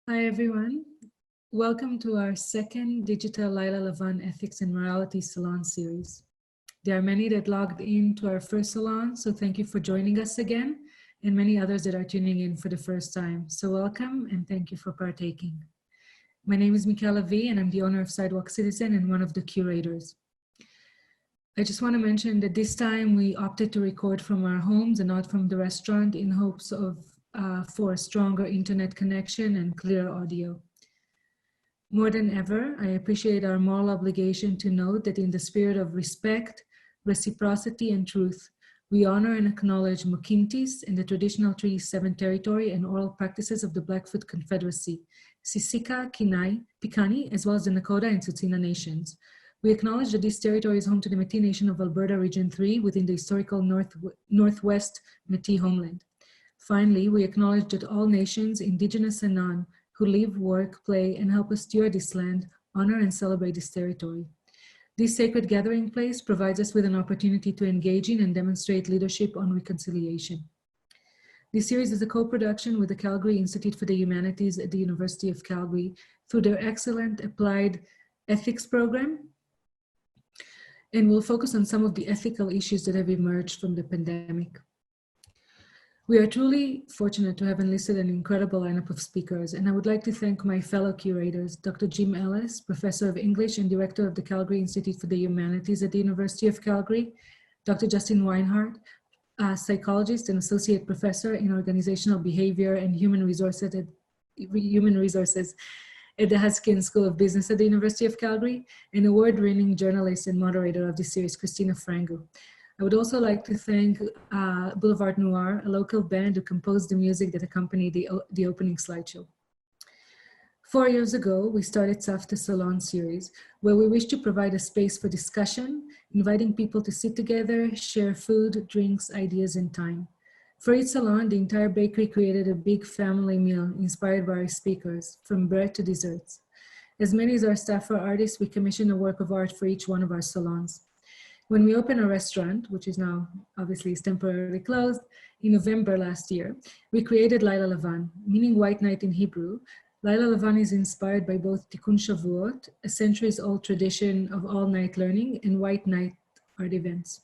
Hi, everyone. Welcome to our second digital Layla Lavan Ethics and Morality Salon series. There are many that logged in to our first salon, so thank you for joining us again, and many others that are tuning in for the first time. So welcome and thank you for partaking. My name is Michaela V, and I'm the owner of Sidewalk Citizen and one of the curators. I just want to mention that this time we opted to record from our homes and not from the restaurant in hopes of for a stronger internet connection and clear audio. More than ever, I appreciate our moral obligation to note that in the spirit of respect, reciprocity, and truth, we honor and acknowledge Mokintis in the traditional Treaty 7 territory and oral practices of the Blackfoot Confederacy, Sisika, Kinai, Piikani, as well as the Nakota and Tsuut'ina nations. We acknowledge that this territory is home to the Métis Nation of Alberta Region 3 within the historical Northwest Métis homeland. Finally, we acknowledge that all nations, Indigenous and non, who live, work, play, and help us steward this land, honor and celebrate this territory. This sacred gathering place provides us with an opportunity to engage in and demonstrate leadership on reconciliation. This series is a co-production with the Calgary Institute for the Humanities at the University of Calgary through their excellent applied ethics program, and will focus on some of the ethical issues that have emerged from the pandemic. We are truly fortunate to have enlisted an incredible lineup of speakers, and I would like to thank my fellow curators, Dr. Jim Ellis, Professor of English and Director of the Calgary Institute for the Humanities at the University of Calgary, Dr. Justin Weinhardt, a psychologist and Associate Professor in Organizational Behavior and Human Resources at the Huskin School of Business at the University of Calgary, and award-winning journalist and moderator of this series, Christina Frangu. I would also like to thank Boulevard Noir, a local band who composed the music that accompanied the opening slideshow. 4 years ago, we started Safta Salon series, where we wish to provide a space for discussion, inviting people to sit together, share food, drinks, ideas, and time. For each salon, the entire bakery created a big family meal inspired by our speakers, from bread to desserts. As many as our staff are artists, we commission a work of art for each one of our salons. When we opened a restaurant, which is now obviously is temporarily closed, in November last year, we created Layla Lavan, meaning white night in Hebrew. Layla Lavan is inspired by both Tikkun Shavuot, a centuries-old tradition of all-night learning, and white night art events.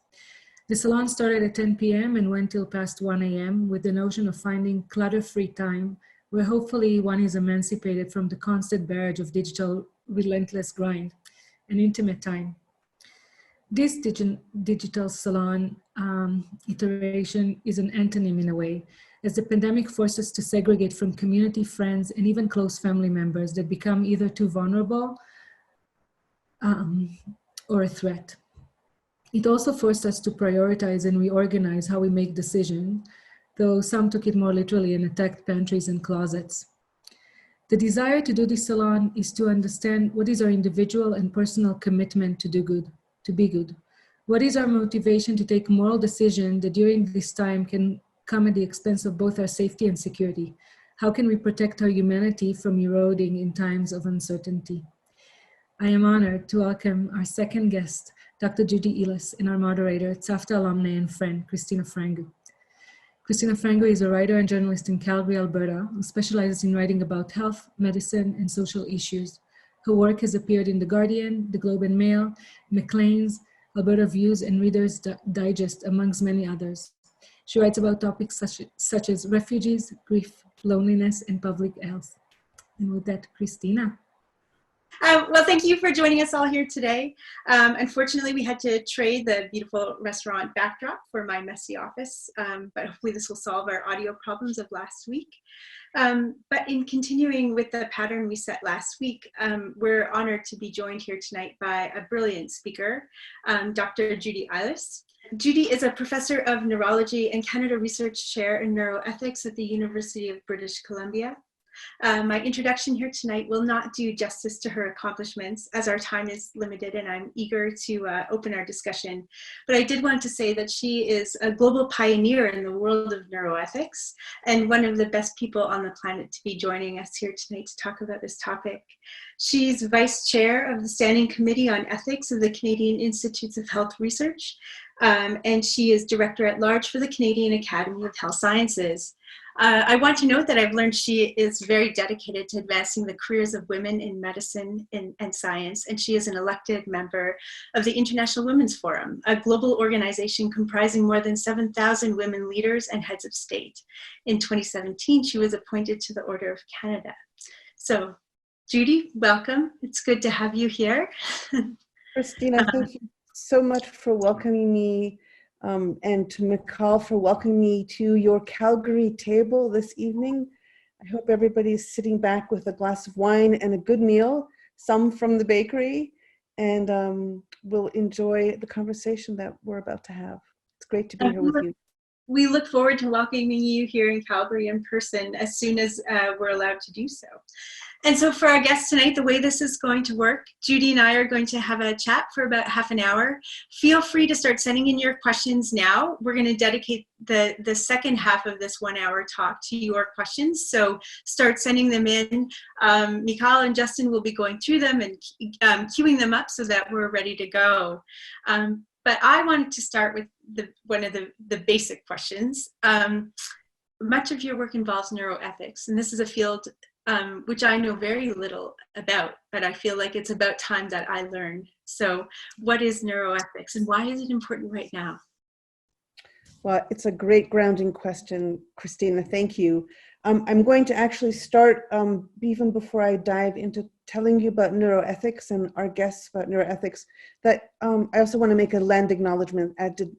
The salon started at 10 p.m. and went till past 1 a.m. with the notion of finding clutter-free time, where hopefully one is emancipated from the constant barrage of digital relentless grind, an intimate time. This digital salon iteration is an antonym in a way, as the pandemic forces us to segregate from community, friends, and even close family members that become either too vulnerable or a threat. It also forced us to prioritize and reorganize how we make decisions, though some took it more literally and attacked pantries and closets. The desire to do this salon is to understand what is our individual and personal commitment to do good. To be good. What is our motivation to take moral decision that during this time can come at the expense of both our safety and security? How can we protect our humanity from eroding in times of uncertainty? I am honored to welcome our second guest, Dr. Judy Ellis, and our moderator, Safta alumna and friend, Christina Frangu. Christina Frangu is a writer and journalist in Calgary, Alberta, who specializes in writing about health, medicine, and social issues. Her work has appeared in The Guardian, The Globe and Mail, Maclean's, Alberta Views, and Reader's Digest, amongst many others. She writes about topics such as refugees, grief, loneliness, and public health. And with that, Christina. Well, thank you for joining us all here today. Unfortunately, we had to trade the beautiful restaurant backdrop for my messy office, but hopefully this will solve our audio problems of last week. But in continuing with the pattern we set last week, we're honored to be joined here tonight by a brilliant speaker, Dr. Judy Ellis. Judy is a professor of neurology and Canada Research Chair in Neuroethics at the University of British Columbia. My introduction here tonight will not do justice to her accomplishments, as our time is limited and I'm eager to open our discussion. But I did want to say that she is a global pioneer in the world of neuroethics and one of the best people on the planet to be joining us here tonight to talk about this topic. She's vice chair of the Standing Committee on Ethics of the Canadian Institutes of Health Research, and she is director at large for the Canadian Academy of Health Sciences. I want to note that I've learned she is very dedicated to advancing the careers of women in medicine and science, and she is an elected member of the International Women's Forum, a global organization comprising more than 7,000 women leaders and heads of state. In 2017, she was appointed to the Order of Canada. So, Judy, welcome. It's good to have you here. Christina, thank you so much for welcoming me, and to Mikal for welcoming me to your Calgary table this evening. I hope everybody's sitting back with a glass of wine and a good meal, some from the bakery, and we'll enjoy the conversation that we're about to have. It's great to be here with you. We look forward to welcoming you here in Calgary in person as soon as we're allowed to do so. And so for our guests tonight, the way this is going to work, Judy and I are going to have a chat for about half an hour. Feel free to start sending in your questions now. We're going to dedicate the second half of this 1 hour talk to your questions. So start sending them in. Mikal and Justin will be going through them and queuing them up so that we're ready to go. But I wanted to start with one of the basic questions. Much of your work involves neuroethics, and this is a field which I know very little about, but I feel like it's about time that I learn. So what is neuroethics and why is it important right now? Well, it's a great grounding question, Christina. Thank you. I'm going to actually start, even before I dive into telling you about neuroethics and our guests about neuroethics, that I also want to make a land acknowledgement,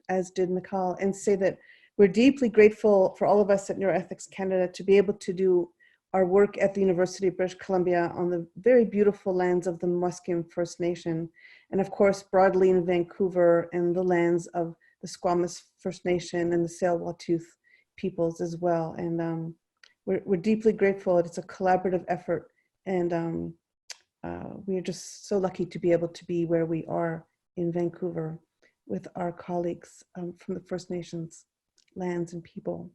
as did Mikal, and say that we're deeply grateful for all of us at Neuroethics Canada to be able to do our work at the University of British Columbia on the very beautiful lands of the Musqueam First Nation, and of course broadly in Vancouver and the lands of the Squamish First Nation and the Tsleil-Waututh peoples as well. And we're deeply grateful. It's a collaborative effort, and we are just so lucky to be able to be where we are in Vancouver with our colleagues from the First Nations lands and people.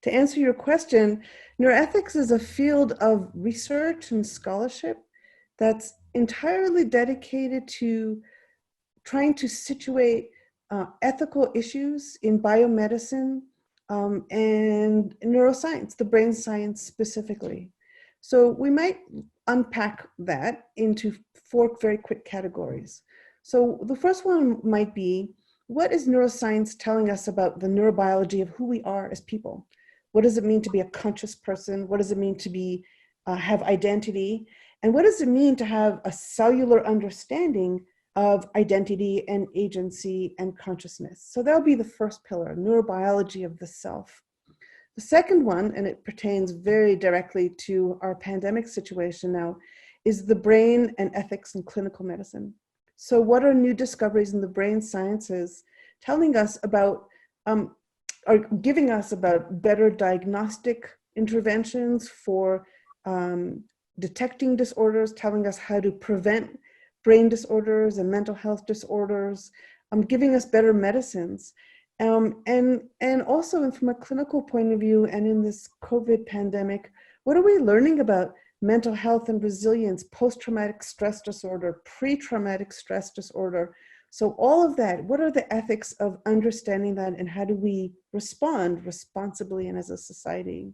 To answer your question, neuroethics is a field of research and scholarship that's entirely dedicated to trying to situate ethical issues in biomedicine and neuroscience, the brain science specifically. So we might unpack that into 4 very quick categories. So the first one might be, what is neuroscience telling us about the neurobiology of who we are as people? What does it mean to be a conscious person? What does it mean to be have identity? And what does it mean to have a cellular understanding of identity and agency and consciousness? So that'll be the first pillar, neurobiology of the self. The second one, and it pertains very directly to our pandemic situation now, is the brain and ethics in clinical medicine. So what are new discoveries in the brain sciences telling us about, or giving us about better diagnostic interventions for detecting disorders, telling us how to prevent brain disorders and mental health disorders, giving us better medicines. And also from a clinical point of view, and in this COVID pandemic, what are we learning about mental health and resilience, post-traumatic stress disorder, pre-traumatic stress disorder? So all of that, what are the ethics of understanding that, and how do we respond responsibly and as a society?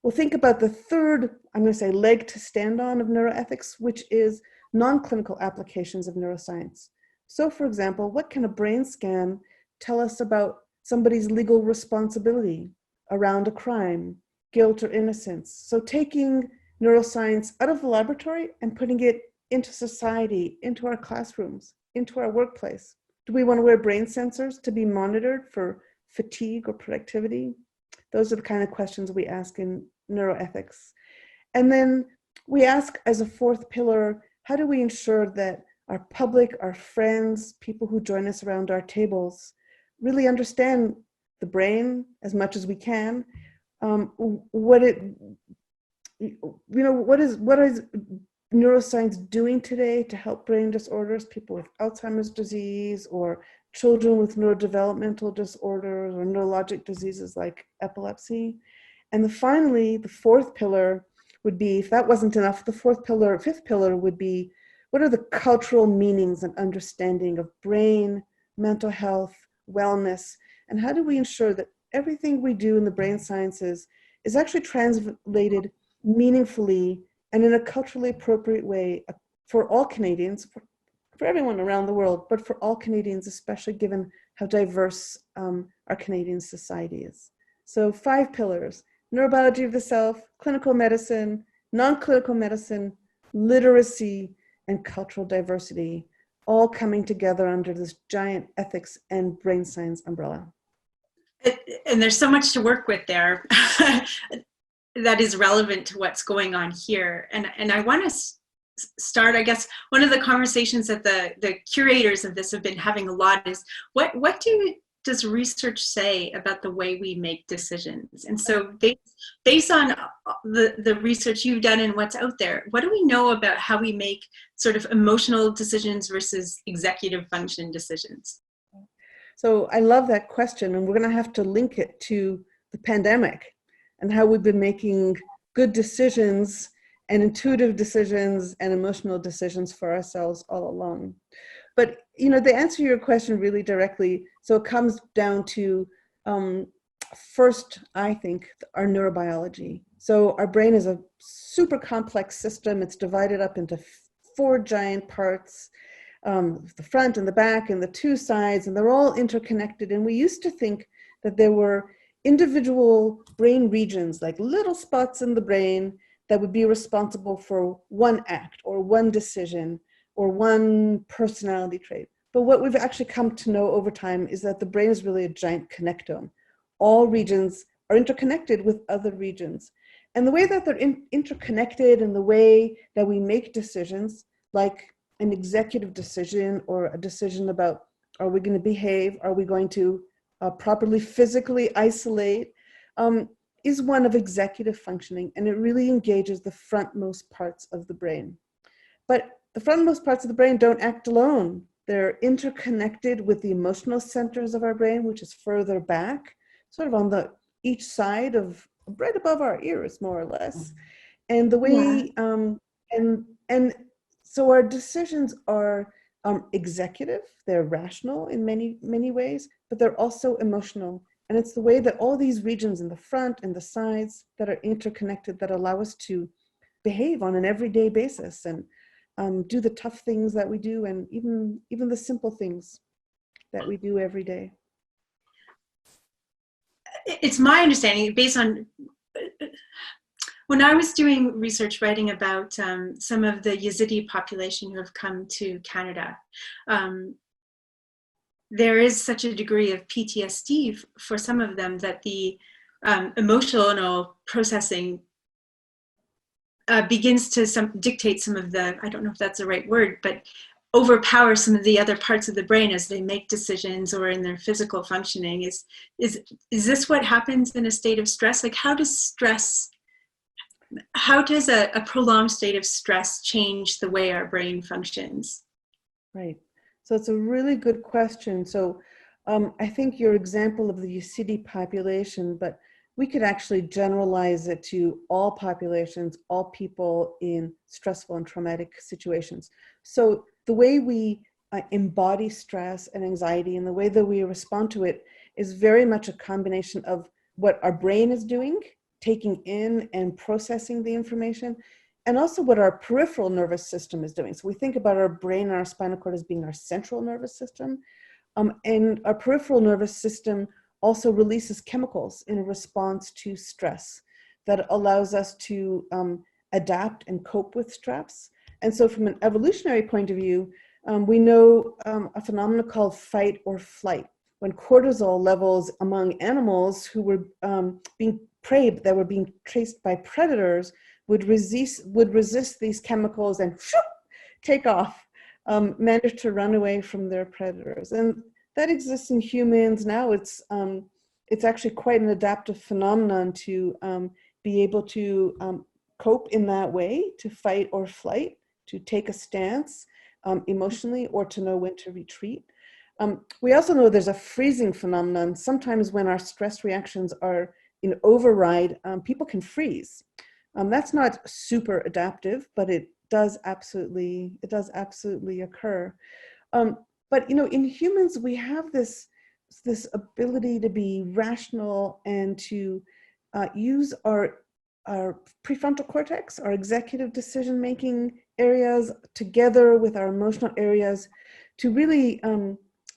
We'll think about the third, I'm going to say, leg to stand on of neuroethics, which is non-clinical applications of neuroscience. So for example, what can a brain scan tell us about somebody's legal responsibility around a crime, guilt or innocence? So taking neuroscience out of the laboratory and putting it into society, into our classrooms, into our workplace. Do we want to wear brain sensors to be monitored for fatigue or productivity? Those are the kind of questions we ask in neuroethics. And then we ask as a fourth pillar, how do we ensure that our public, our friends, people who join us around our tables really understand the brain as much as we can? What is neuroscience doing today to help brain disorders, people with Alzheimer's disease, or children with neurodevelopmental disorders or neurologic diseases like epilepsy? And finally, the fourth pillar would be, if that wasn't enough, the fifth pillar would be, what are the cultural meanings and understanding of brain, mental health, wellness, and how do we ensure that everything we do in the brain sciences is actually translated meaningfully and in a culturally appropriate way for all Canadians, for everyone around the world, but for all Canadians, especially given how diverse our Canadian society is. So 5 pillars: neurobiology of the self, clinical medicine, non-clinical medicine, literacy, and cultural diversity, all coming together under this giant ethics and brain science umbrella. And there's so much to work with there that is relevant to what's going on here. And I want to start, I guess, one of the conversations that the curators of this have been having a lot is, what does research say about the way we make decisions? And so based on the research you've done and what's out there, what do we know about how we make sort of emotional decisions versus executive function decisions? So I love that question, and we're going to have to link it to the pandemic and how we've been making good decisions and intuitive decisions and emotional decisions for ourselves all along. But, you know, to answer your question really directly, so it comes down to, first, I think, our neurobiology. So our brain is a super complex system. It's divided up into 4 giant parts, the front and the back and the 2 sides, and they're all interconnected. And we used to think that there were individual brain regions, like little spots in the brain, that would be responsible for one act or one decision or one personality trait. But what we've actually come to know over time is that the brain is really a giant connectome. All regions are interconnected with other regions. And the way that they're interconnected and the way that we make decisions, like an executive decision or a decision about, are we going to behave? Are we going to properly physically isolate? Is one of executive functioning, and it really engages the frontmost parts of the brain. But the frontmost parts of the brain don't act alone. They're interconnected with the emotional centers of our brain, which is further back, sort of on each side of, right above our ears, more or less. And the way, and so our decisions are executive, they're rational in many, many ways, but they're also emotional. And it's the way that all these regions in the front and the sides that are interconnected that allow us to behave on an everyday basis and do the tough things that we do, and even the simple things that we do every day. It's my understanding, based on, when I was doing research writing about some of the Yazidi population who have come to Canada, there is such a degree of PTSD for some of them that the emotional processing begins to dictate some of the, I don't know if that's the right word, but overpower some of the other parts of the brain as they make decisions or in their physical functioning. Is this what happens in a state of stress? Like, how does a prolonged state of stress change the way our brain functions? Right. So it's a really good question. So I think your example of the Yazidi population, but we could actually generalize it to all populations, all people in stressful and traumatic situations. So the way we embody stress and anxiety and the way that we respond to it is very much a combination of what our brain is doing, taking in and processing the information, and also what our peripheral nervous system is doing. So we think about our brain and our spinal cord as being our central nervous system. And our peripheral nervous system also releases chemicals in response to stress that allows us to adapt and cope with stress. And so from an evolutionary point of view, we know a phenomenon called fight or flight. When cortisol levels among animals who were being preyed, that were being chased by predators, would resist these chemicals and take off, manage to run away from their predators. And that exists in humans now. It's actually quite an adaptive phenomenon to be able to cope in that way, to fight or flight, to take a stance emotionally, or to know when to retreat. We also know there's a freezing phenomenon. Sometimes when our stress reactions are in override, people can freeze. That's not super adaptive, but it does absolutely occur. But you know, in humans, we have this ability to be rational and to use our prefrontal cortex, our executive decision-making areas, together with our emotional areas to really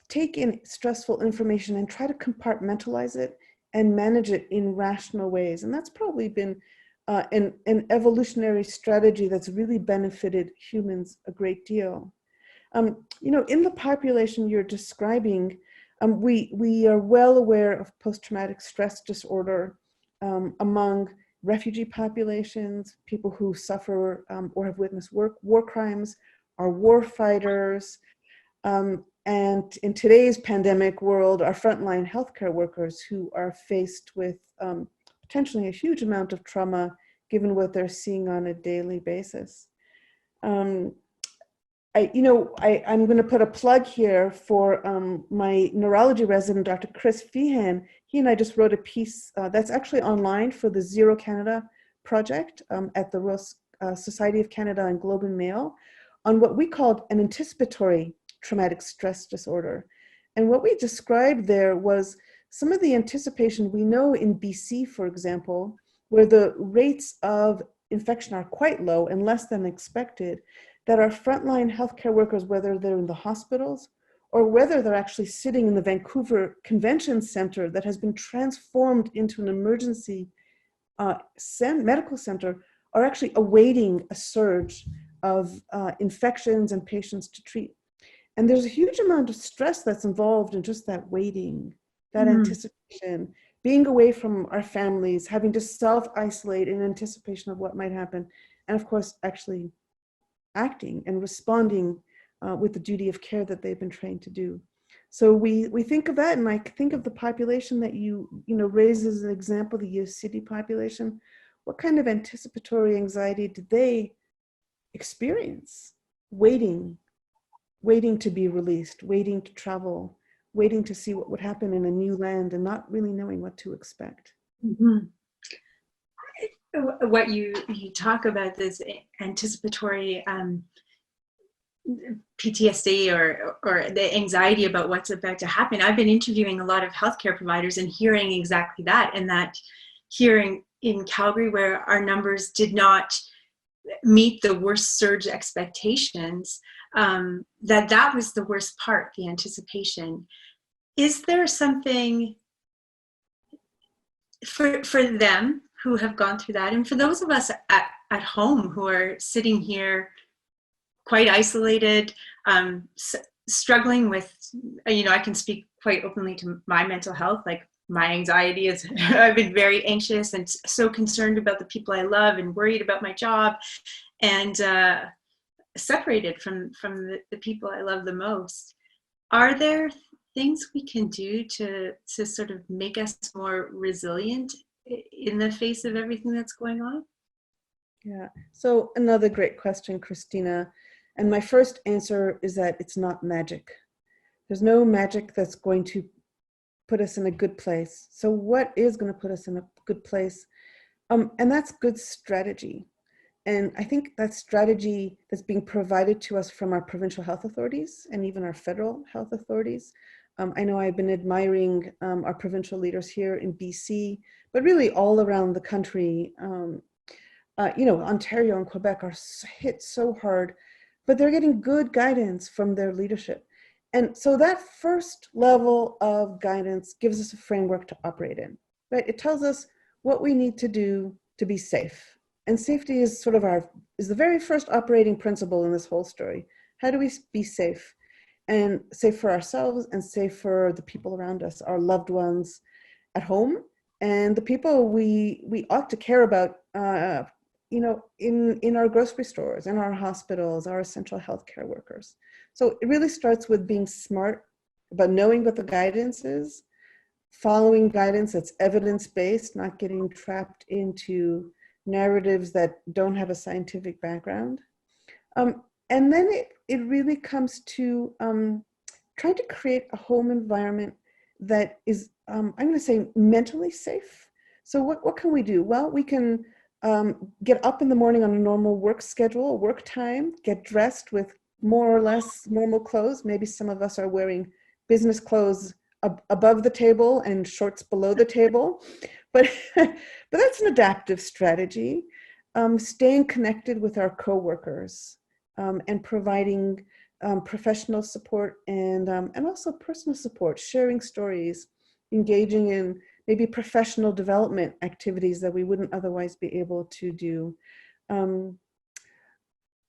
take in stressful information and try to compartmentalize it and manage it in rational ways. And that's probably been an evolutionary strategy that's really benefited humans a great deal. In the population you're describing, we are well aware of post-traumatic stress disorder among refugee populations, people who suffer or have witnessed war crimes, are war fighters, and in today's pandemic world, our frontline healthcare workers who are faced with potentially a huge amount of trauma given what they're seeing on a daily basis. I'm going to put a plug here for my neurology resident, Dr. Chris Feehan. He and I just wrote a piece that's actually online for the Zero Canada project at the Royal Society of Canada and Globe and Mail on what we called an anticipatory traumatic stress disorder. And what we described there was some of the anticipation we know in BC, for example, where the rates of infection are quite low and less than expected, that our frontline healthcare workers, whether they're in the hospitals or whether they're actually sitting in the Vancouver Convention Center that has been transformed into an emergency medical center, are actually awaiting a surge of infections and patients to treat. And there's a huge amount of stress that's involved in just that waiting, that anticipation, being away from our families, having to self-isolate in anticipation of what might happen, and of course, actually acting and responding with the duty of care that they've been trained to do. So we think of that, and I think of the population that you raise as an example, the US City population. What kind of anticipatory anxiety did they experience? Waiting to be released, waiting to travel, waiting to see what would happen in a new land and not really knowing what to expect. Mm-hmm. What you talk about this anticipatory PTSD or the anxiety about what's about to happen. I've been interviewing a lot of healthcare providers and hearing exactly that, and that hearing in Calgary where our numbers did not meet the worst surge expectations, that was the worst part, the anticipation. Is there something for them who have gone through that, and for those of us at home who are sitting here quite isolated, struggling with, I can speak quite openly to my mental health, like my anxiety is, I've been very anxious and so concerned about the people I love and worried about my job, and separated from the people I love the most. Are there things we can do to sort of make us more resilient in the face of everything that's going on? Yeah, so another great question, Christina. And my first answer is that it's not magic. There's no magic that's going to put us in a good place. So what is going to put us in a good place? And that's good strategy. And I think that strategy that's being provided to us from our provincial health authorities and even our federal health authorities. I know I've been admiring our provincial leaders here in BC, but really all around the country. Ontario and Quebec are hit so hard, but they're getting good guidance from their leadership. And so that first level of guidance gives us a framework to operate in, right? It tells us what we need to do to be safe. And safety is sort of is the very first operating principle in this whole story. How do we be safe? And safe for ourselves and safe for the people around us, our loved ones at home, and the people we ought to care about, in our grocery stores, in our hospitals, our essential healthcare workers. So it really starts with being smart about knowing what the guidance is, following guidance that's evidence-based, not getting trapped into narratives that don't have a scientific background. And then it really comes to trying to create a home environment that is, I'm going to say, mentally safe. So what can we do? Well, we can get up in the morning on a normal work schedule, work time, get dressed with more or less normal clothes. Maybe some of us are wearing business clothes above the table and shorts below the table. but that's an adaptive strategy. Staying connected with our coworkers and providing professional support and also personal support, sharing stories, engaging in maybe professional development activities that we wouldn't otherwise be able to do.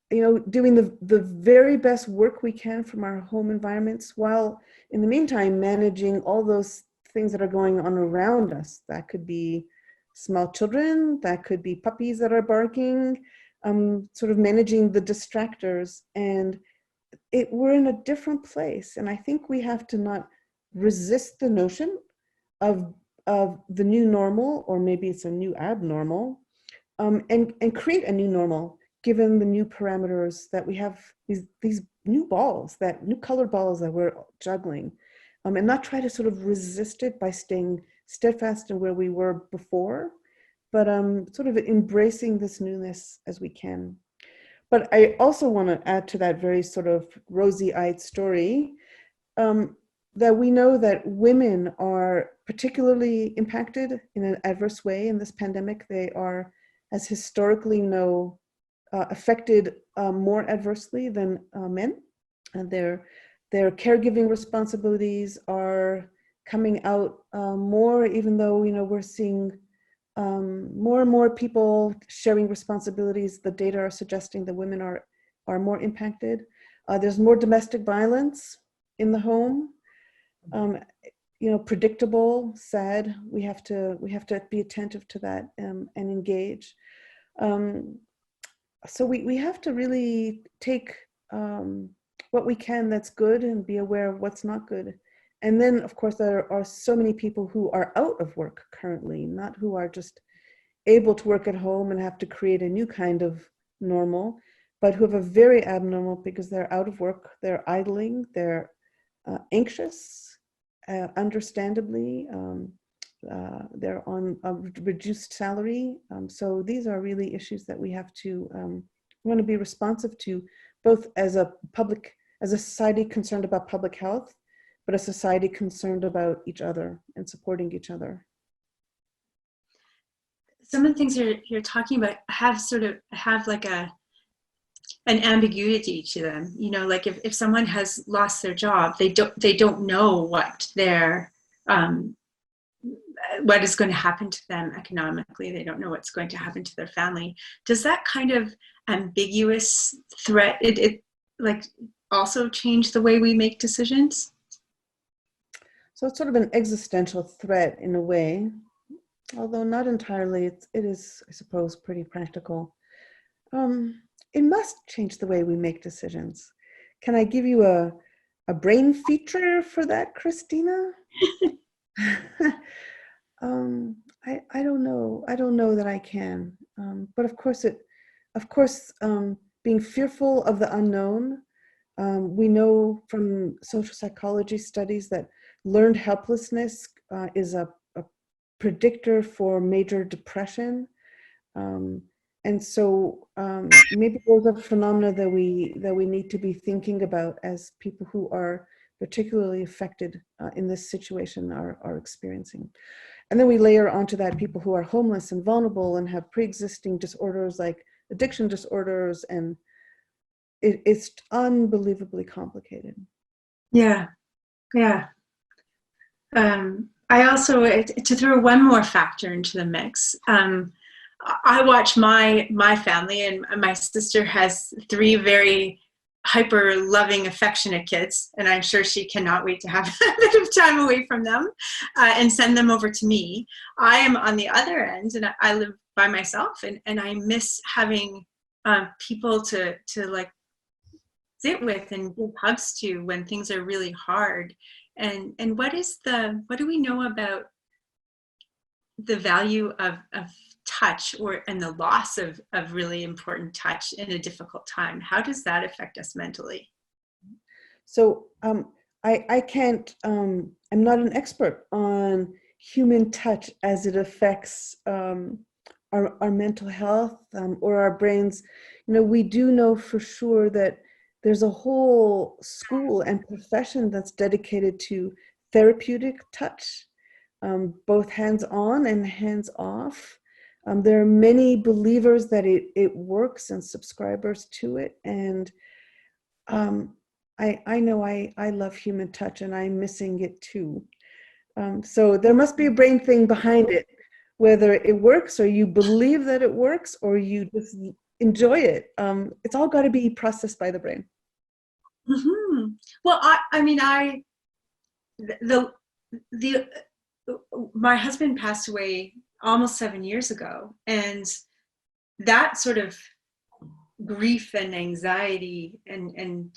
Doing the very best work we can from our home environments, while in the meantime managing all those things that are going on around us. That could be small children, that could be puppies that are barking, sort of managing the distractors. And we're in a different place. And I think we have to not resist the notion of the new normal, or maybe it's a new abnormal, and create a new normal, given the new parameters that we have, these new balls, new colored balls that we're juggling, and not try to sort of resist it by staying steadfast in where we were before, but sort of embracing this newness as we can. But I also want to add to that very sort of rosy-eyed story that we know that women are particularly impacted in an adverse way in this pandemic. They are, as historically know, affected more adversely than men, and their caregiving responsibilities are coming out more, even though we're seeing more and more people sharing responsibilities. The data are suggesting that women are more impacted. There's more domestic violence in the home. Predictable, sad. We have to be attentive to that and engage. So we have to really take what we can that's good and be aware of what's not good. And then, of course, there are so many people who are out of work currently, not who are just able to work at home and have to create a new kind of normal, but who have a very abnormal, because they're out of work, they're idling, they're anxious, understandably. They're on a reduced salary. So these are really issues that we have to want to be responsive to, both as a society concerned about public health, but a society concerned about each other and supporting each other. Some of the things you're talking about have like an ambiguity to them. Like if someone has lost their job, they don't know what is going to happen to them economically. They don't know what's going to happen to their family. Does that kind of ambiguous threat it like also change the way we make decisions? So it's sort of an existential threat in a way, although not entirely. It is, I suppose, pretty practical. It must change the way we make decisions. Can I give you a brain feature for that, Christina? I don't know. I don't know that I can. But of course, being fearful of the unknown. We know from social psychology studies that learned helplessness is a predictor for major depression. And so maybe those are phenomena that we need to be thinking about as people who are particularly affected in this situation are experiencing. And then we layer onto that people who are homeless and vulnerable and have pre-existing disorders like addiction disorders, and it's unbelievably complicated. Yeah. I also, to throw one more factor into the mix, I watch my family, and my sister has 3 very hyper loving, affectionate kids, and I'm sure she cannot wait to have a bit of time away from them and send them over to me. I am on the other end, and I live by myself, and I miss having people to like sit with and give hugs to when things are really hard. And what do we know about the value of touch and the loss of really important touch in a difficult time? How does that affect us mentally? So I can't, I'm not an expert on human touch as it affects our mental health or our brains. We do know for sure that there's a whole school and profession that's dedicated to therapeutic touch. both hands-on and hands-off. There are many believers that it works and subscribers to it. And I know I love human touch and I'm missing it too. So there must be a brain thing behind it, whether it works or you believe that it works or you just enjoy it. It's all got to be processed by the brain. Mm-hmm. Well, my husband passed away almost 7 years ago, and that sort of grief and anxiety and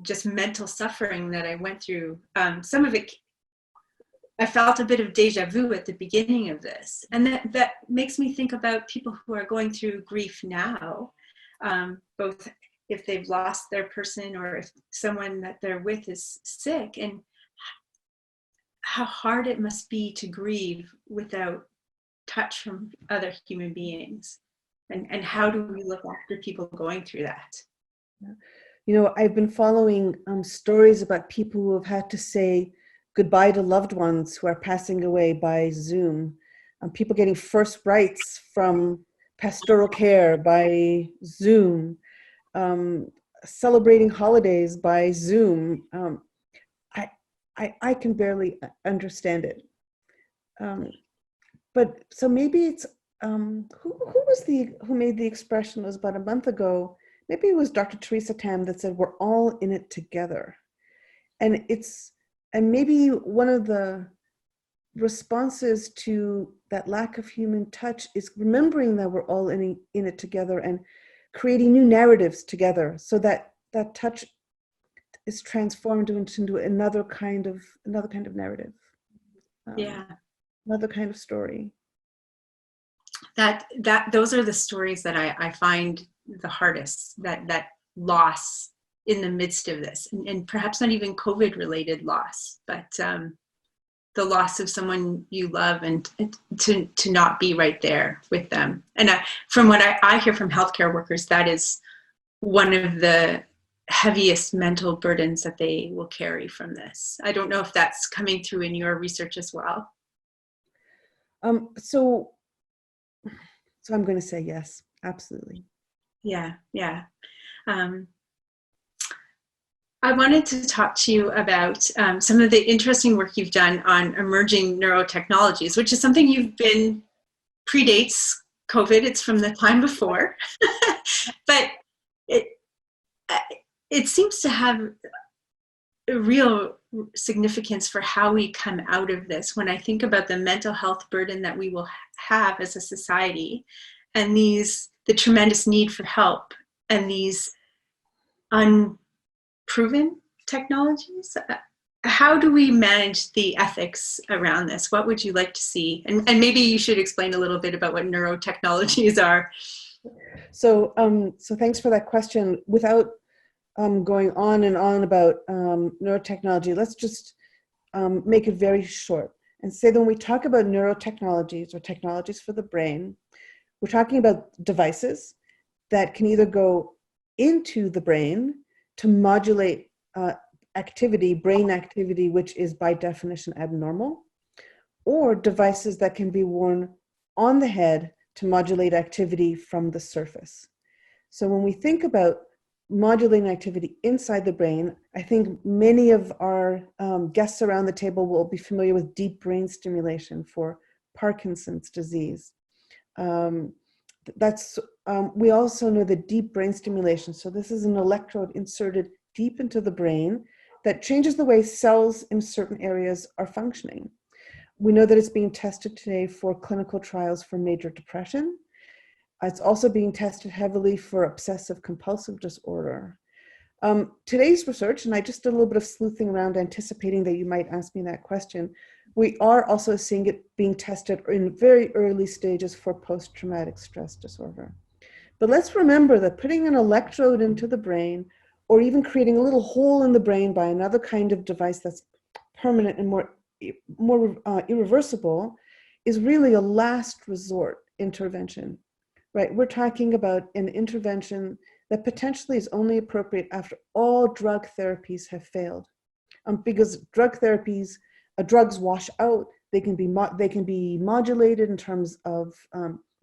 just mental suffering that I went through, some of it, I felt a bit of deja vu at the beginning of this. And that makes me think about people who are going through grief now, both if they've lost their person or if someone that they're with is sick, and how hard it must be to grieve without touch from other human beings. And how do we look after people going through that? You know, I've been following stories about people who have had to say goodbye to loved ones who are passing away by Zoom. People getting first rites from pastoral care by Zoom. Celebrating holidays by Zoom. I can barely understand it. But so maybe it's who made the expression? It was about a month ago. Maybe it was Dr. Teresa Tam that said, "We're all in it together," and maybe one of the responses to that lack of human touch is remembering that we're all in it together and creating new narratives together, so that that touch is transformed into another kind of narrative. Another kind of story. Those are the stories that I find the hardest, that loss in the midst of this, and perhaps not even COVID related loss, but the loss of someone you love, and to not be right there with them. And from what I hear from healthcare workers, that is one of the heaviest mental burdens that they will carry from this. I don't know if that's coming through in your research as well. So I'm going to say yes, absolutely. Yeah. I wanted to talk to you about some of the interesting work you've done on emerging neurotechnologies, which is something predates COVID. It's from the time before, but it seems to have a real significance for how we come out of this. When I think about the mental health burden that we will have as a society, and the tremendous need for help, and these unproven technologies, how do we manage the ethics around this? What would you like to see? And maybe you should explain a little bit about what neurotechnologies are. So thanks for that question. Without going on and on about neurotechnology, let's just make it very short and say that when we talk about neurotechnologies or technologies for the brain, we're talking about devices that can either go into the brain to modulate brain activity, which is by definition abnormal, or devices that can be worn on the head to modulate activity from the surface. So when we think about modulating activity inside the brain, I think many of our guests around the table will be familiar with deep brain stimulation for Parkinson's disease. We also know the deep brain stimulation. So this is an electrode inserted deep into the brain that changes the way cells in certain areas are functioning. We know that it's being tested today for clinical trials for major depression. It's also being tested heavily for obsessive compulsive disorder. Today's research, and I just did a little bit of sleuthing around anticipating that you might ask me that question, we are also seeing it being tested in very early stages for post-traumatic stress disorder. But let's remember that putting an electrode into the brain, or even creating a little hole in the brain by another kind of device that's permanent and more irreversible, is really a last resort intervention, right? We're talking about an intervention that potentially is only appropriate after all drug therapies have failed, because drugs wash out They can be modulated in terms of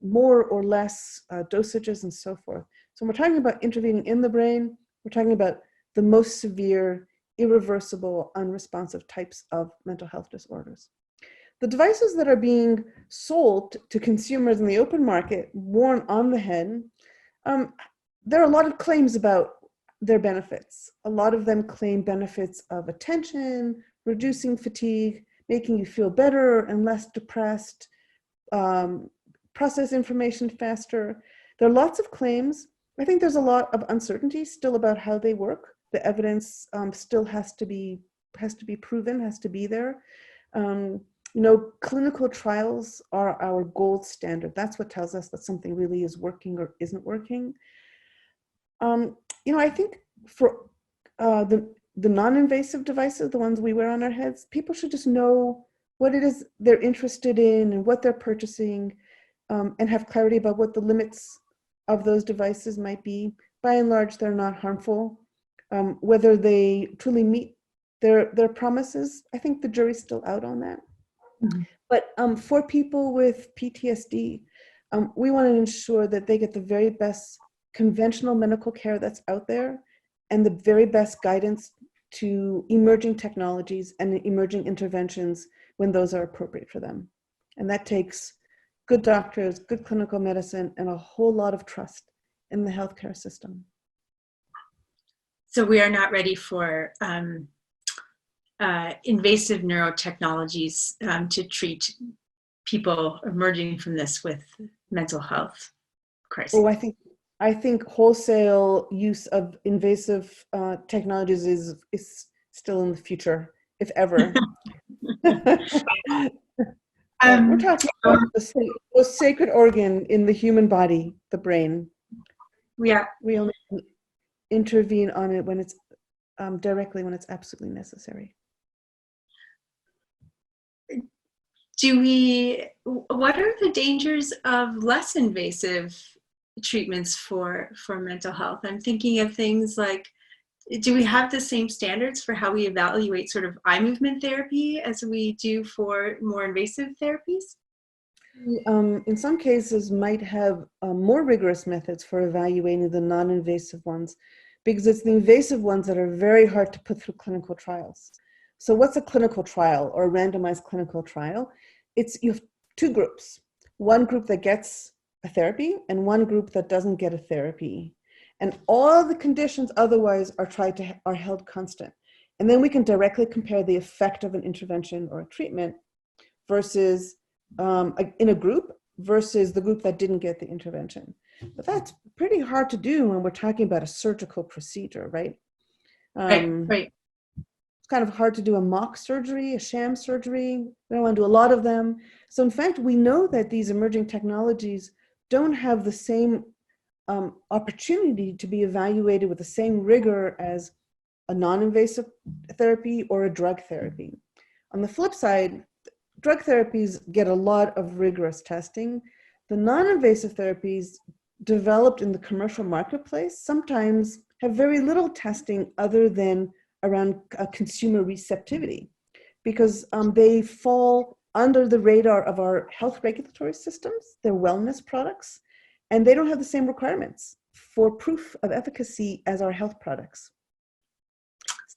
more or less dosages and so forth. So when we're talking about intervening in the brain, we're talking about the most severe, irreversible, unresponsive types of mental health disorders. The devices that are being sold to consumers in the open market, worn on the head, there are a lot of claims about their benefits. A lot of them claim benefits of attention, reducing fatigue, making you feel better and less depressed, process information faster. There are lots of claims. I think there's a lot of uncertainty still about how they work. The evidence still has to be proven, has to be there. Clinical trials are our gold standard. That's what tells us that something really is working or isn't working. I think for the non-invasive devices, the ones we wear on our heads, people should just know what it is they're interested in and what they're purchasing, and have clarity about what the limits of those devices might be. By and large, they're not harmful. Whether they truly meet their promises, I think the jury's still out on that. Mm-hmm. But for people with PTSD, we want to ensure that they get the very best conventional medical care that's out there and the very best guidance to emerging technologies and emerging interventions when those are appropriate for them. And that takes good doctors, good clinical medicine, and a whole lot of trust in the healthcare system. So we are not ready for invasive neurotechnologies to treat people emerging from this with mental health crisis. Oh, I think wholesale use of invasive technologies is still in the future, if ever. We're talking about the most sacred organ in the human body, the brain. Yeah. We only intervene on it when it's directly when it's absolutely necessary. What are the dangers of less invasive treatments for mental health? I'm thinking of things like, do we have the same standards for how we evaluate sort of eye movement therapy as we do for more invasive therapies? In some cases might have more rigorous methods for evaluating the non-invasive ones, because it's the invasive ones that are very hard to put through clinical trials. So what's a clinical trial or a randomized clinical trial? You have two groups, one group that gets a therapy and one group that doesn't get a therapy. And all the conditions otherwise are held constant. And then we can directly compare the effect of an intervention or a treatment versus in a group versus the group that didn't get the intervention. But that's pretty hard to do when we're talking about a surgical procedure, right? Right. It's kind of hard to do a mock surgery, a sham surgery. We don't want to do a lot of them. So in fact, we know that these emerging technologies don't have the same opportunity to be evaluated with the same rigor as a non-invasive therapy or a drug therapy. On the flip side, drug therapies get a lot of rigorous testing. The non-invasive therapies developed in the commercial marketplace sometimes have very little testing other than around consumer receptivity, because they fall under the radar of our health regulatory systems. They're wellness products, and they don't have the same requirements for proof of efficacy as our health products.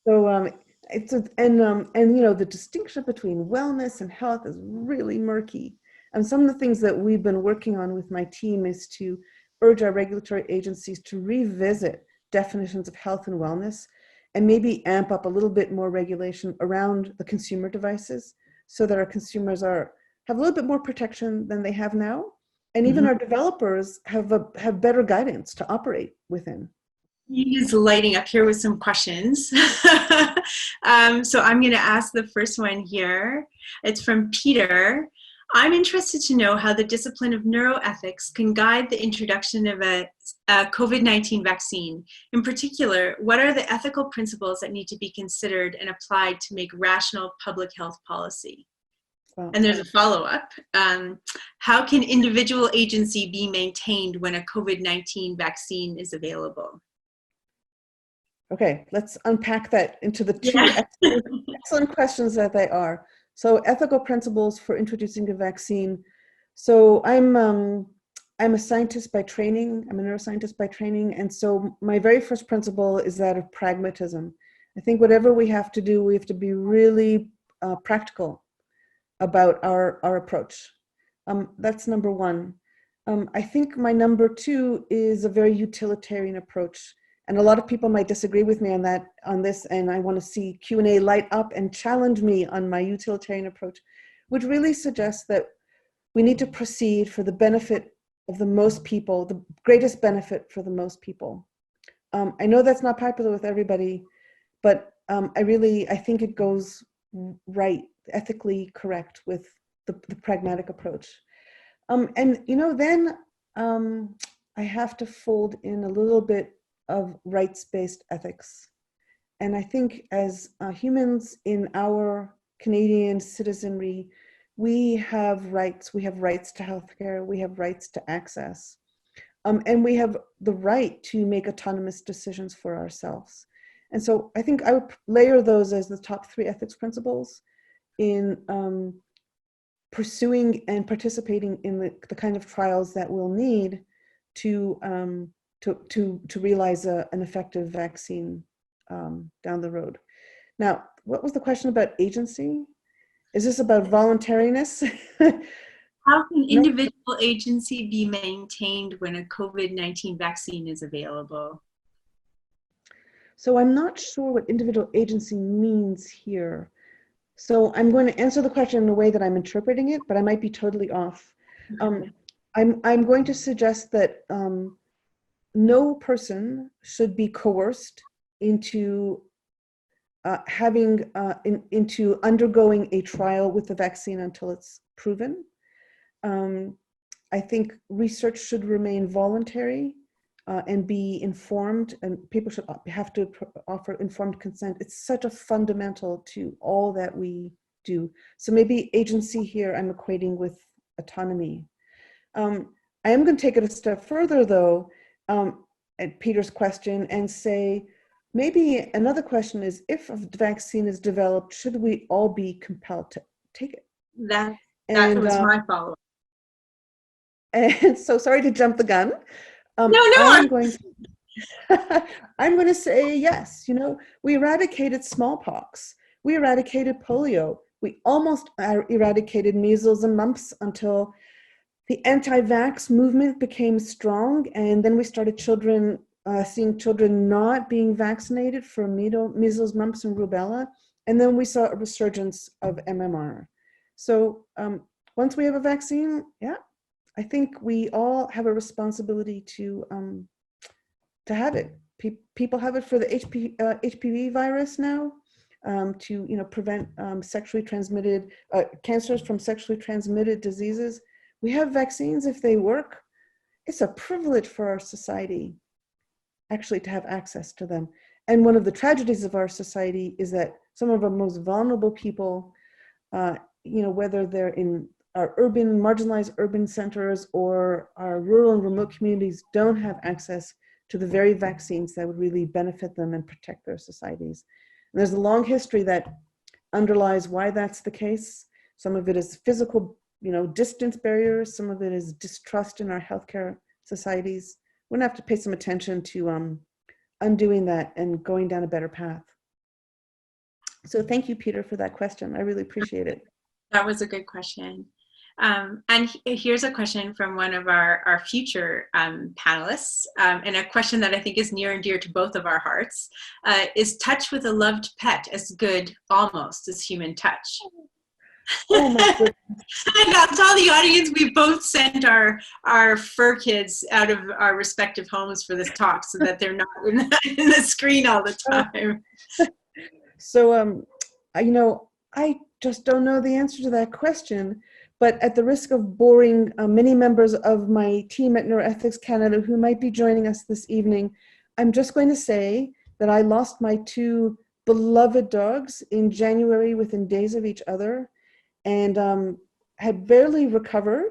So the distinction between wellness and health is really murky. And some of the things that we've been working on with my team is to urge our regulatory agencies to revisit definitions of health and wellness and maybe amp up a little bit more regulation around the consumer devices so that our consumers have a little bit more protection than they have now. And even our developers have better guidance to operate within. He's lighting up here with some questions. So I'm going to ask the first one here. It's from Peter. I'm interested to know how the discipline of neuroethics can guide the introduction of a COVID-19 vaccine. In particular, what are the ethical principles that need to be considered and applied to make rational public health policy? Wow. And there's a follow-up. How can individual agency be maintained when a COVID-19 vaccine is available? Okay, let's unpack that into the two excellent questions that they are. So ethical principles for introducing a vaccine. So I'm a scientist by training. I'm a neuroscientist by training. And so my very first principle is that of pragmatism. I think whatever we have to do, we have to be really practical about our approach. That's number one. I think my number two is a very utilitarian approach. And a lot of people might disagree with me on this, and I want to see Q&A light up and challenge me on my utilitarian approach, which really suggests that we need to proceed for the benefit of the most people, the greatest benefit for the most people. I know that's not popular with everybody, but I think it goes right, ethically correct with the pragmatic approach. And then I have to fold in a little bit of rights-based ethics. And I think as humans in our Canadian citizenry, we have rights. We have rights to healthcare. We have rights to access. And we have the right to make autonomous decisions for ourselves. And so I think I would layer those as the top three ethics principles in pursuing and participating in the kind of trials that we'll need to realize an effective vaccine down the road. Now, what was the question about agency? Is this about voluntariness? How can individual agency be maintained when a COVID-19 vaccine is available? So I'm not sure what individual agency means here. So I'm going to answer the question in a way that I'm interpreting it, but I might be totally off. I'm going to suggest that no person should be coerced into into undergoing a trial with the vaccine until it's proven. I think research should remain voluntary and be informed, and people should have to offer informed consent. It's such a fundamental to all that we do. So maybe agency here I'm equating with autonomy. I am going to take it a step further, though, at Peter's question and say, maybe another question is, if a vaccine is developed, should we all be compelled to take it? That was my follow-up. And so, sorry to jump the gun. I'm going to say yes. We eradicated smallpox. We eradicated polio. We almost eradicated measles and mumps until the anti-vax movement became strong, and then we started seeing children not being vaccinated for measles, mumps, and rubella, and then we saw a resurgence of MMR. So once we have a vaccine, yeah, I think we all have a responsibility to have it. People have it for the HPV virus now, to prevent sexually transmitted cancers from sexually transmitted diseases. We have vaccines if they work. It's a privilege for our society actually to have access to them. And one of the tragedies of our society is that some of our most vulnerable people, whether they're in our marginalized urban centers or our rural and remote communities, don't have access to the very vaccines that would really benefit them and protect their societies. And there's a long history that underlies why that's the case. Some of it is physical, distance barriers. Some of it is distrust in our healthcare societies. We're gonna have to pay some attention to undoing that and going down a better path. So thank you, Peter, for that question. I really appreciate it. That was a good question. And here's a question from one of our future panelists, and a question that I think is near and dear to both of our hearts. Is touch with a loved pet as good almost as human touch? Oh my goodness. And I'll tell the audience, we both sent our fur kids out of our respective homes for this talk so that they're not in the screen all the time. So, I just don't know the answer to that question, but at the risk of boring many members of my team at Neuroethics Canada who might be joining us this evening, I'm just going to say that I lost my two beloved dogs in January within days of each other, and had barely recovered.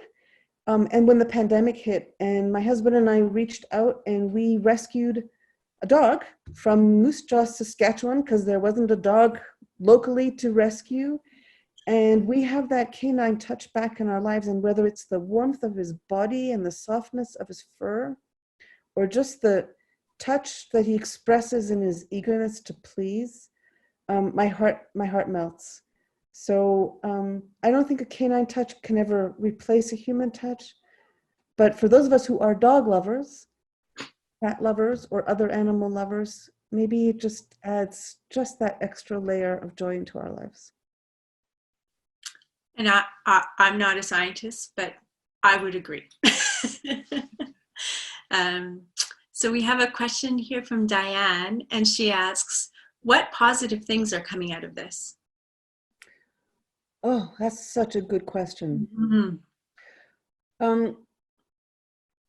And when the pandemic hit, and my husband and I reached out and we rescued a dog from Moose Jaw, Saskatchewan, because there wasn't a dog locally to rescue. And we have that canine touch back in our lives, and whether it's the warmth of his body and the softness of his fur, or just the touch that he expresses in his eagerness to please, my heart melts. So I don't think a canine touch can ever replace a human touch. But for those of us who are dog lovers, cat lovers, or other animal lovers, maybe it just adds just that extra layer of joy into our lives. And I'm not a scientist, but I would agree. So we have a question here from Diane, and she asks, what positive things are coming out of this? Oh, that's such a good question. Mm-hmm.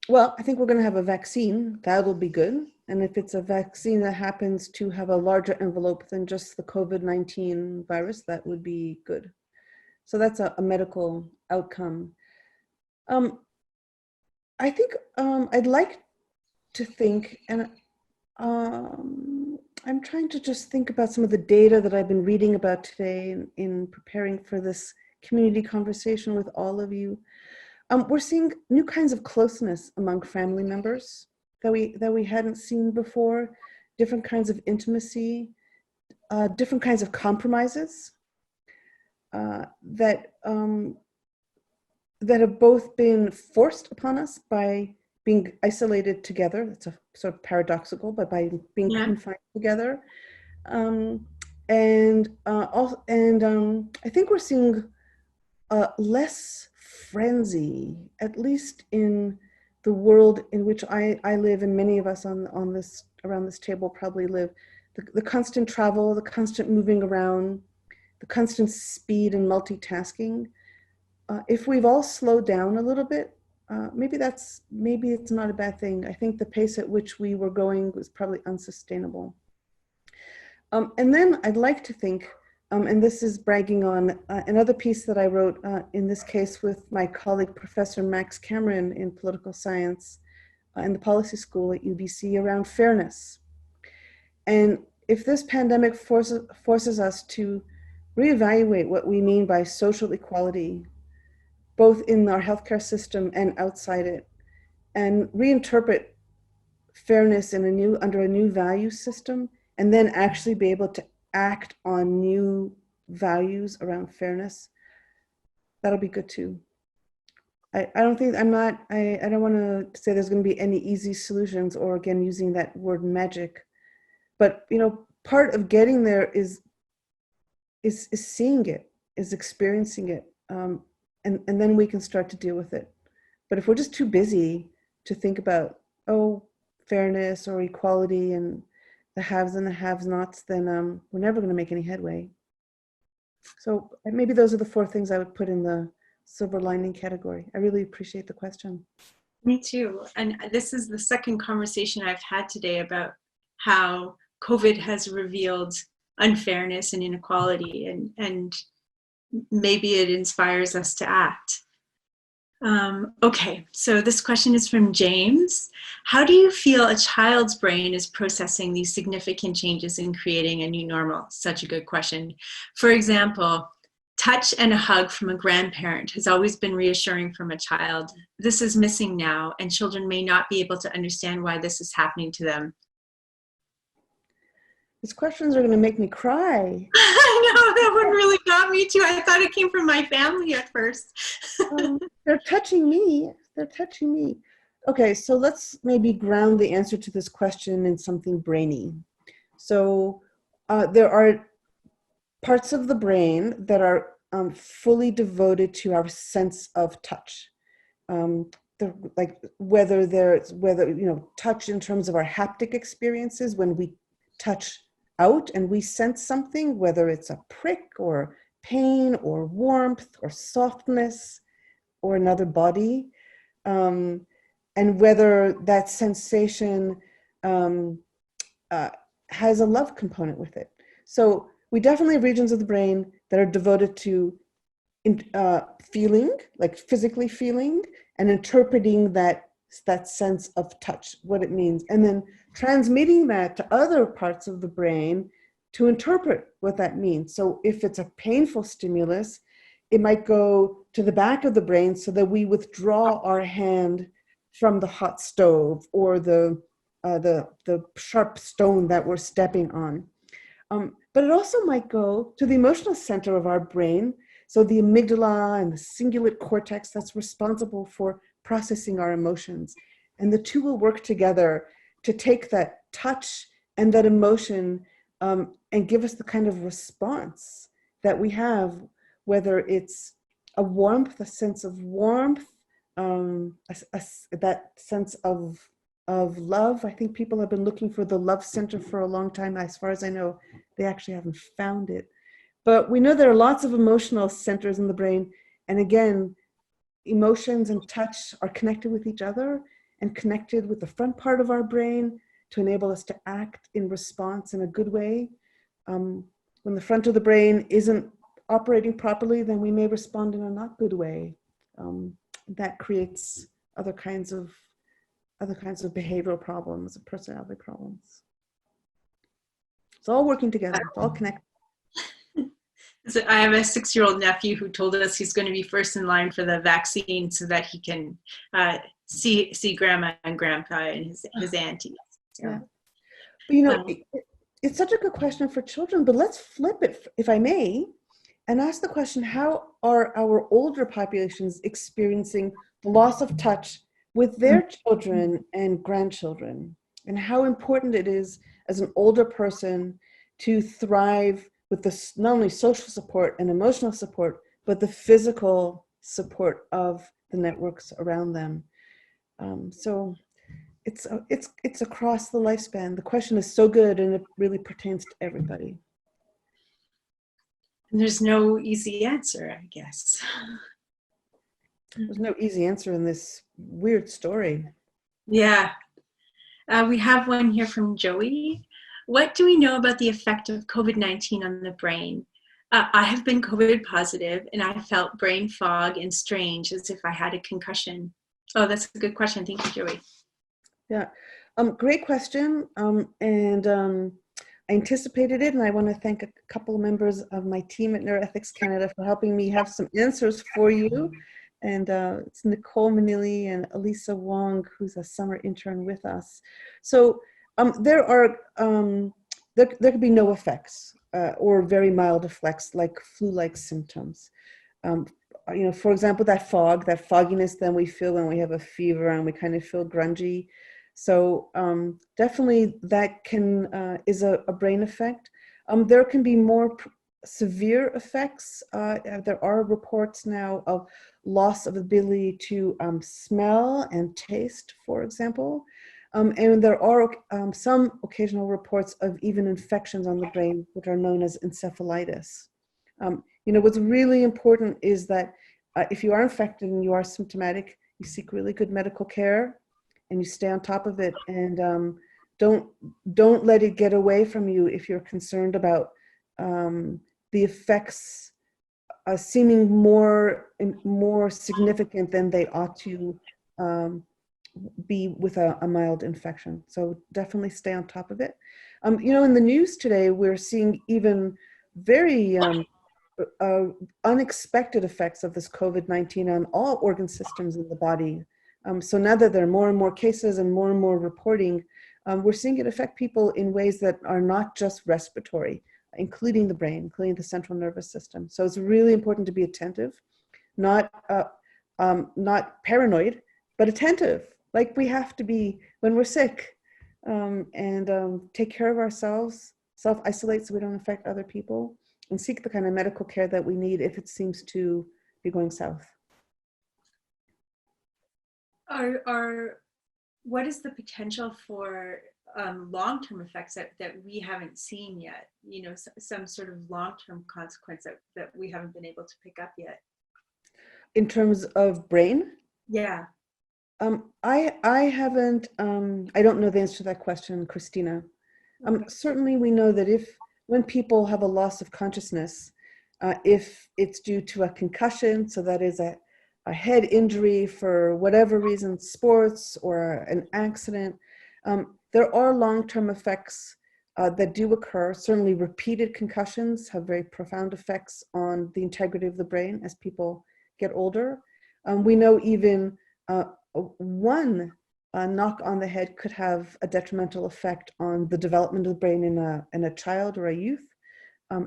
Well, I think we're going to have a vaccine. That'll be good. And if it's a vaccine that happens to have a larger envelope than just the COVID-19 virus, that would be good. So that's a medical outcome. I think I'd like to think, and I'm trying to just think about some of the data that I've been reading about today in preparing for this community conversation with all of you. We're seeing new kinds of closeness among family members that we hadn't seen before, different kinds of intimacy, different kinds of compromises that have both been forced upon us by being isolated together. That's a sort of paradoxical, but by being confined together, I think we're seeing less frenzy, at least in the world in which I live, and many of us on this around this table probably live. The constant travel, the constant moving around, the constant speed and multitasking. If we've all slowed down a little bit, maybe it's not a bad thing. I think the pace at which we were going was probably unsustainable. And then I'd like to think, and this is bragging on another piece that I wrote, in this case with my colleague, Professor Max Cameron in political science in the policy school at UBC around fairness. And if this pandemic forces us to reevaluate what we mean by social equality, both in our healthcare system and outside it, and reinterpret fairness in under a new value system, and then actually be able to act on new values around fairness, that'll be good too. I don't want to say there's going to be any easy solutions, or again, using that word magic, but part of getting there is seeing it, is experiencing it, and then we can start to deal with it. But if we're just too busy to think about, fairness or equality and the haves and the have-nots, then we're never going to make any headway. So maybe those are the 4 things I would put in the silver lining category. I really appreciate the question. Me too. And this is the second conversation I've had today about how COVID has revealed unfairness and inequality, and maybe it inspires us to act. Okay, so this question is from James. How do you feel a child's brain is processing these significant changes in creating a new normal? Such a good question. For example, touch and a hug from a grandparent has always been reassuring from a child. This is missing now, and children may not be able to understand why this is happening to them. These questions are going to make me cry. I know, that one really got me too. I thought it came from my family at first. They're touching me. They're touching me. Okay, so let's maybe ground the answer to this question in something brainy. So there are parts of the brain that are fully devoted to our sense of touch. Whether touch in terms of our haptic experiences, when we touch out and we sense something, whether it's a prick or pain or warmth or softness or another body, and whether that sensation has a love component with it. So we definitely have regions of the brain that are devoted to feeling, like physically feeling, and interpreting that sense of touch, what it means, and then transmitting that to other parts of the brain to interpret what that means. So if it's a painful stimulus, it might go to the back of the brain so that we withdraw our hand from the hot stove or the sharp stone that we're stepping on. But it also might go to the emotional center of our brain, so the amygdala and the cingulate cortex that's responsible for processing our emotions. And the two will work together to take that touch and that emotion and give us the kind of response that we have, whether it's a warmth, a sense of warmth, that sense of love. I think people have been looking for the love center for a long time. As far as I know, they actually haven't found it. But we know there are lots of emotional centers in the brain. And again, emotions and touch are connected with each other and connected with the front part of our brain to enable us to act in response in a good way. When the front of the brain isn't operating properly, then we may respond in a not good way. That creates other kinds of behavioral problems, personality problems. It's all working together. It's all connected. So I have a 6-year-old nephew who told us he's going to be first in line for the vaccine so that he can see grandma and grandpa and his aunties. So, yeah. But, you know, it's such a good question for children, but let's flip it, if I may, and ask the question, how are our older populations experiencing the loss of touch with their children and grandchildren, and how important it is as an older person to thrive with this, not only social support and emotional support, but the physical support of the networks around them. So it's across the lifespan. The question is so good, and it really pertains to everybody. And there's no easy answer, I guess. There's no easy answer in this weird story. Yeah. We have one here from Joey. What do we know about the effect of COVID-19 on the brain? I have been COVID positive, and I felt brain fog and strange, as if I had a concussion. Oh, that's a good question. Thank you, Joey. Yeah, great question. I anticipated it, and I want to thank a couple of members of my team at Neuroethics Canada for helping me have some answers for you. And it's Nicole Manili and Elisa Wong, who's a summer intern with us. So there could be no effects or very mild effects like flu-like symptoms. You know, for example, that fogginess that we feel when we have a fever and we kind of feel grungy. So definitely that is a brain effect. There can be more severe effects. There are reports now of loss of ability to smell and taste, for example. And there are some occasional reports of even infections on the brain, which are known as encephalitis. You know, what's really important is that if you are infected and you are symptomatic, you seek really good medical care and you stay on top of it, and don't let it get away from you if you're concerned about the effects seeming more significant than they ought to be with a mild infection. So definitely stay on top of it. You know, in the news today, we're seeing even very unexpected effects of this COVID-19 on all organ systems in the body. So now that there are more and more cases and more reporting, we're seeing it affect people in ways that are not just respiratory, including the brain, including the central nervous system. So it's really important to be attentive, not paranoid, but attentive, like we have to be when we're sick, and take care of ourselves, self-isolate so we don't affect other people, and seek the kind of medical care that we need if it seems to be going south. What is the potential for long-term effects that we haven't seen yet? You know, some sort of long-term consequence that we haven't been able to pick up yet. In terms of brain? Yeah. I haven't, I don't know the answer to that question, Christina. Okay. Certainly we know that when people have a loss of consciousness, if it's due to a concussion, so that is a head injury for whatever reason, sports or an accident, there are long-term effects that do occur. Certainly repeated concussions have very profound effects on the integrity of the brain as people get older. We know even one knock on the head could have a detrimental effect on the development of the brain in a child or a youth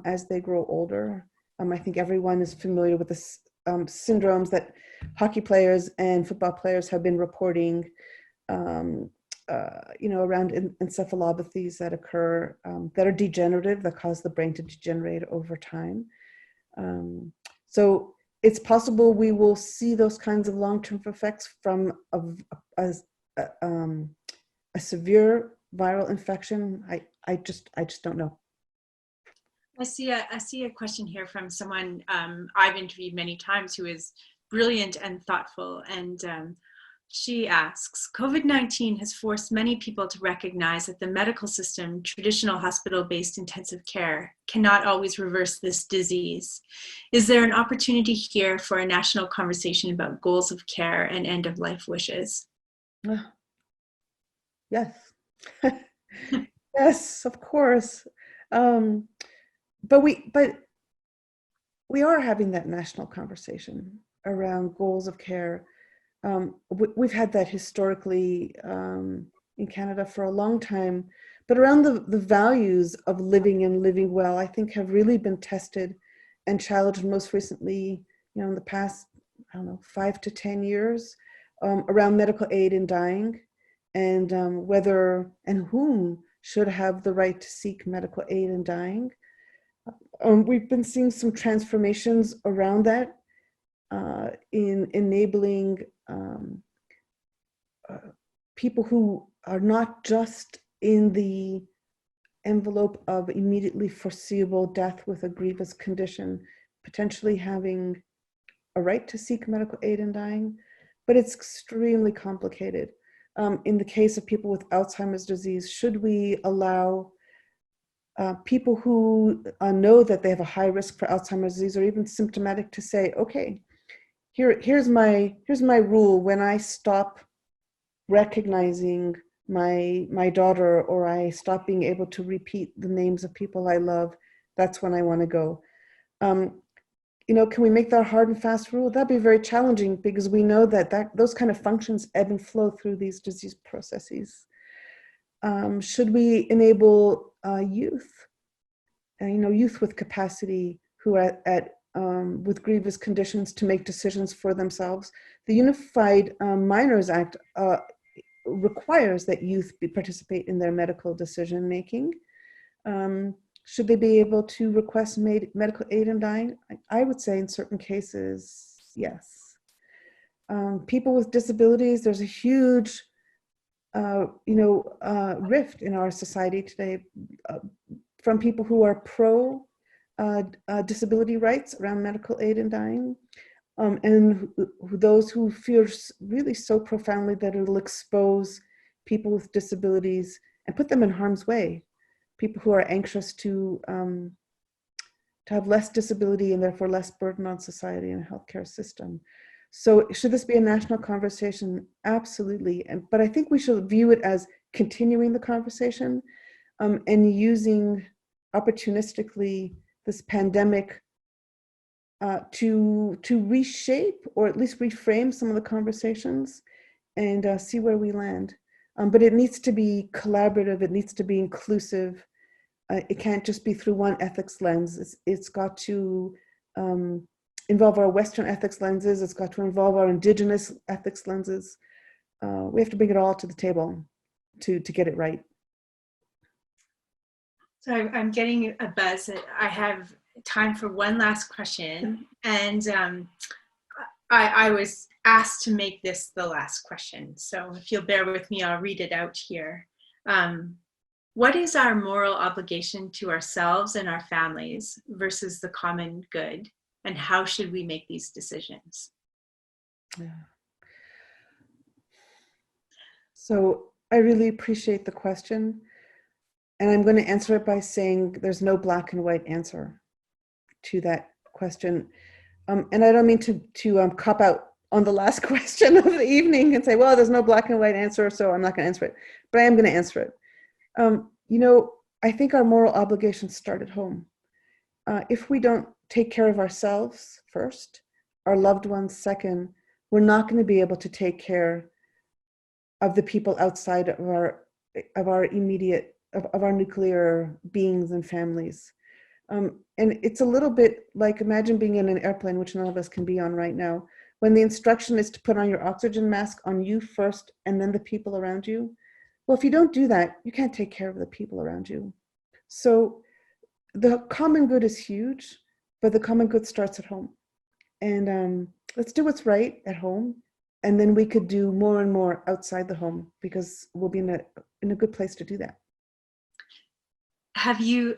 as they grow older. I think everyone is familiar with the syndromes that hockey players and football players have been reporting, around encephalopathies that occur, that are degenerative, that cause the brain to degenerate over time. So it's possible we will see those kinds of long-term effects from a severe viral infection. I just don't know. I see a question here from someone I've interviewed many times who is brilliant and thoughtful, and she asks, COVID-19 has forced many people to recognize that the medical system, traditional hospital-based intensive care, cannot always reverse this disease. Is there an opportunity here for a national conversation about goals of care and end-of-life wishes? Yes. Yes, of course. But we are having that national conversation around goals of care. We've had that historically in Canada for a long time, but around the values of living and living well, I think have really been tested and challenged most recently, in the past, 5 to 10 years, around medical aid in dying, and whether and whom should have the right to seek medical aid in dying. We've been seeing some transformations around that in enabling people who are not just in the envelope of immediately foreseeable death with a grievous condition, potentially having a right to seek medical aid in dying, but it's extremely complicated. In the case of people with Alzheimer's disease, should we allow people who know that they have a high risk for Alzheimer's disease or even symptomatic to say, okay, here's my rule. When I stop recognizing my daughter, or I stop being able to repeat the names of people I love, that's when I want to go. Can we make that a hard and fast rule? That'd be very challenging, because we know that those kind of functions ebb and flow through these disease processes. Should we enable youth, youth with capacity who are with grievous conditions to make decisions for themselves? The Unified Minors Act requires that youth participate in their medical decision making. Should they be able to request medical aid in dying? I would say in certain cases, yes. People with disabilities, there's a huge rift in our society today from people who are pro disability rights around medical aid in dying, and those who fear really so profoundly that it'll expose people with disabilities and put them in harm's way. People who are anxious to have less disability and therefore less burden on society and healthcare system. So should this be a national conversation? Absolutely. But I think we should view it as continuing the conversation and using opportunistically this pandemic to reshape or at least reframe some of the conversations and see where we land. But it needs to be collaborative. It needs to be inclusive. It can't just be through one ethics lens. It's got to involve our Western ethics lenses. It's got to involve our Indigenous ethics lenses. We have to bring it all to the table to get it right. So I'm getting a buzz. I have time for one last question. And I was asked to make this the last question. So if you'll bear with me, I'll read it out here. What is our moral obligation to ourselves and our families versus the common good? And how should we make these decisions? Yeah. So I really appreciate the question. And I'm going to answer it by saying there's no black and white answer to that question. And I don't mean to cop out on the last question of the evening and say, well, there's no black and white answer, so I'm not going to answer it. But I am going to answer it. I think our moral obligations start at home. If we don't take care of ourselves first, our loved ones second, we're not going to be able to take care of the people outside of our immediate, of our nuclear beings and families. And it's a little bit like, imagine being in an airplane, which none of us can be on right now, when the instruction is to put on your oxygen mask on you first and then the people around you. Well, if you don't do that, you can't take care of the people around you. So the common good is huge, but the common good starts at home. And let's do what's right at home, and then we could do more and more outside the home, because we'll be in a good place to do that. Have you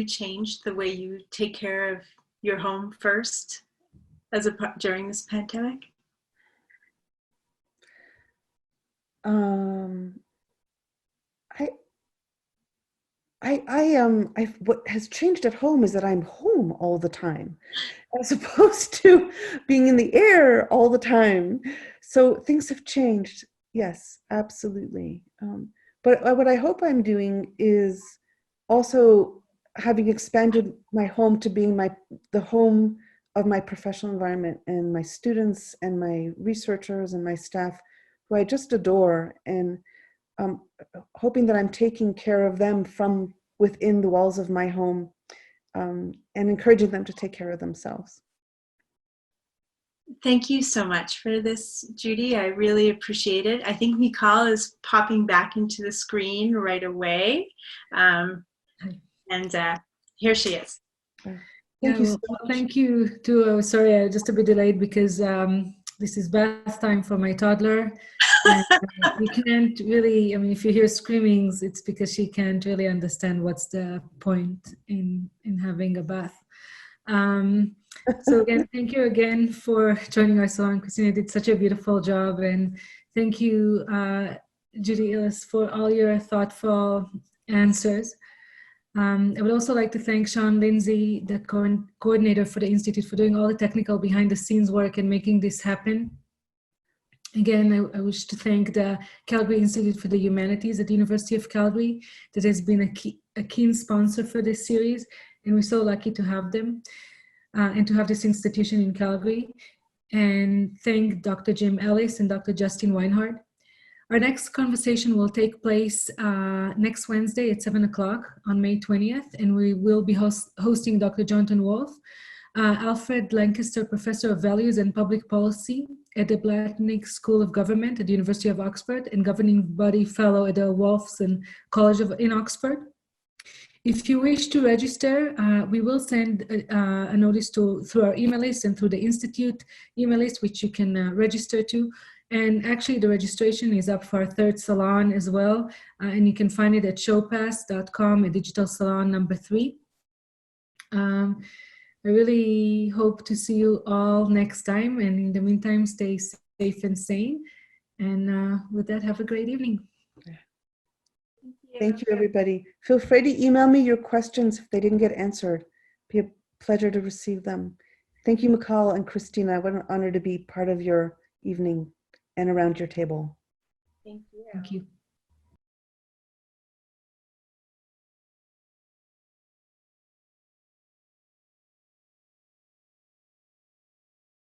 changed the way you take care of your home first during this pandemic? What has changed at home is that I'm home all the time, as opposed to being in the air all the time. So things have changed. Yes, absolutely. But what I hope I'm doing is also having expanded my home to being the home of my professional environment and my students and my researchers and my staff, who I just adore, and hoping that I'm taking care of them from within the walls of my home, and encouraging them to take care of themselves. Thank you so much for this, Judy. I really appreciate it. I think Mikal is popping back into the screen right away. And here she is. Thank you so much. Thank you too. Sorry, I'm just a bit delayed because this is bath time for my toddler. And we can't really, I mean, if you hear screamings, it's because she can't really understand what's the point in having a bath. So again, thank you again for joining our salon. Christina did such a beautiful job, and thank you, Judy Illes, for all your thoughtful answers. I would also like to thank Sean Lindsay, the coordinator for the Institute, for doing all the technical behind the scenes work and making this happen. Again, I wish to thank the Calgary Institute for the Humanities at the University of Calgary that has been a keen sponsor for this series, and we're so lucky to have them and to have this institution in Calgary. And thank Dr. Jim Ellis and Dr. Justin Weinhardt. Our next conversation will take place next Wednesday at 7 o'clock on May 20th, and we will be hosting Dr. Jonathan Wolf, Alfred Lancaster Professor of Values and Public Policy at the Blatnick School of Government at the University of Oxford and Governing Body Fellow at the Wolfson College in Oxford. If you wish to register, we will send a notice through our email list and through the Institute email list, which you can register to. And actually, the registration is up for our third salon as well. And you can find it at showpass.com, a digital salon number 3. I really hope to see you all next time. And in the meantime, stay safe and sane. And with that, have a great evening. Thank you, everybody. Feel free to email me your questions if they didn't get answered. It'd be a pleasure to receive them. Thank you, Mikal and Christina. What an honor to be part of your evening and around your table. Thank you. Thank you.